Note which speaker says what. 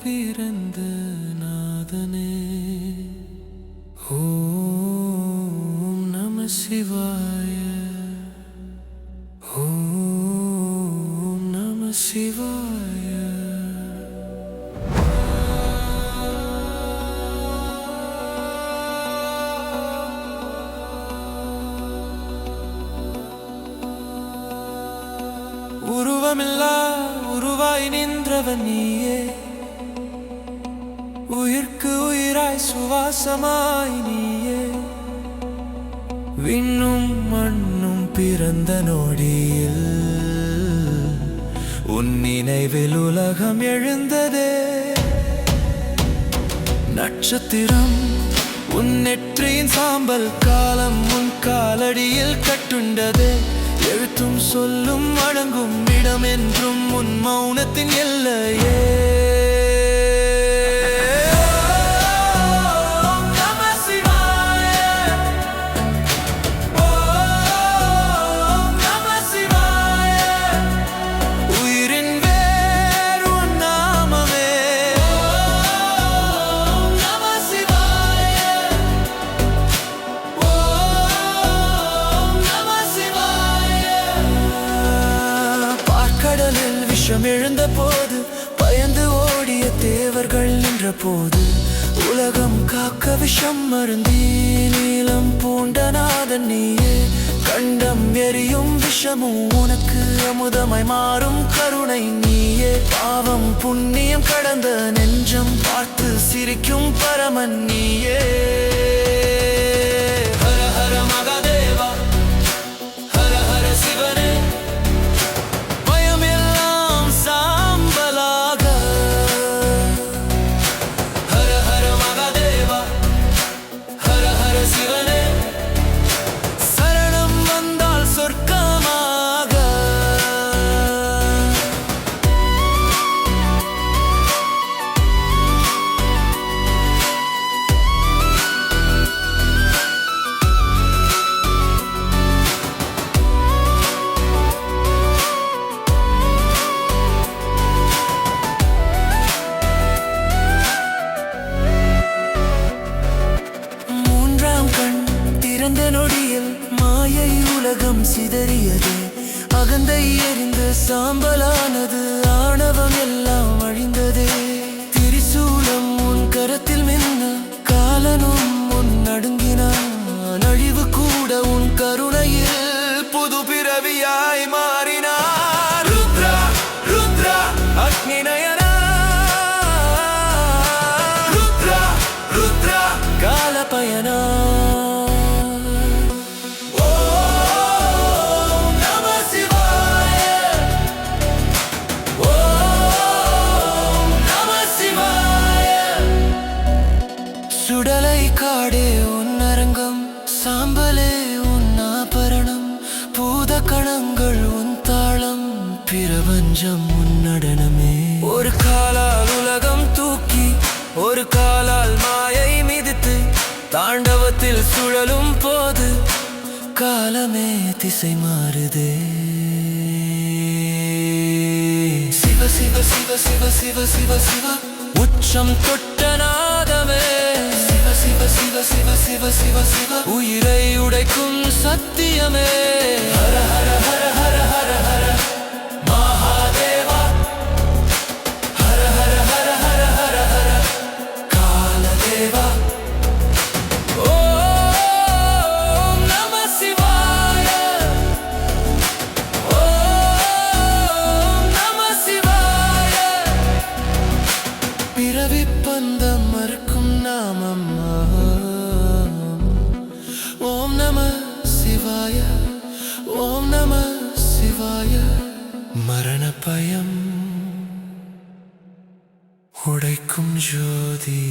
Speaker 1: பிறந்த நாதனே. ஓம் நம சிவாய. ஓம் நம சிவாய. உருவமில்லா உருவாய் நின்றவன் நீயே, உயிர்க்கு உயிராய் சுவாசமாய் நீயே. விண்ணும் மண்ணும் பிறந்த நொடியில் உன் நினைவில் உலகம் எழுந்ததே. நட்சத்திரம் உன் நெற்றியின் சாம்பல், காலம் உன் காலடியில் கட்டுண்டதே. எழுத்தும் சொல்லும் வழங்கும் இடம் என்றும் உன் மௌனத்தின் எல்லையே. எழுந்த போது பயந்து ஓடிய தேவர்கள் நின்ற போது, உலகம் காக்க விஷம் மருந்தி நீளம் பூண்ட நாதன் நீயே. கண்டம் எரியும் விஷமும் உனக்கு அமுதமாய் மாறும் கருணை நீயே. பாவம் புண்ணியம் கடந்த நெஞ்சம் பார்த்து சிரிக்கும் பரமன் நீயே. ஹர ஹர மகாதேவா, ஹர ஹர சிவனே. நொடியில் மாயை உலகம் சிதறியது, அகந்தை எரிந்து சாம்பலானது, ஆணவம் எல்லாம் அழிந்ததே. திரிசூலம் உன் கரத்தில் மின்ன, காலனும் உன் நடுங்கினான், அழிவு கூட உன் கருணையில் புது பிறவியாய் மாறினார். ருத்ரா ருத்ரா அக்னி நயனா, ருத்ரா ருத்ரா கால பயனா. சுடலை காடே உன் அரங்கம், சாம்பலே உன் ஆபரணம், பூத கணங்கள் உன் தாளம், பிரபஞ்சம் உன் நடனமே. ஒரு காலால் உலகம் தூக்கி, ஒரு காலால் மாயை மிதித்து, தாண்டவத்தில் சுழலும் போது காலமே திசை மாறுதே. சிவ சிவ சிவ சிவ சிவ சிவ சிவ உச்சம் தொட்ட நாதமே. சிவ சிவ சிவ சிவ சிவ சிவ சிவ உயிரை உடைக்கும் சத்தியமே. ஹர ஹர ஹர ஹர ஹர ஹர மகாதேவா, ஹர ஹர ஹர ஹர ஹர ஹர காலதேவா. ஓம் நம சிவாய. ஓம் நம சிவாய. பிறவி பந்தம் மறுக்கும் நாமம். ஓம் நம சிவாய. ஓம் நம சிவாய. மரண பயம் உடைக்கும் ஜோதி.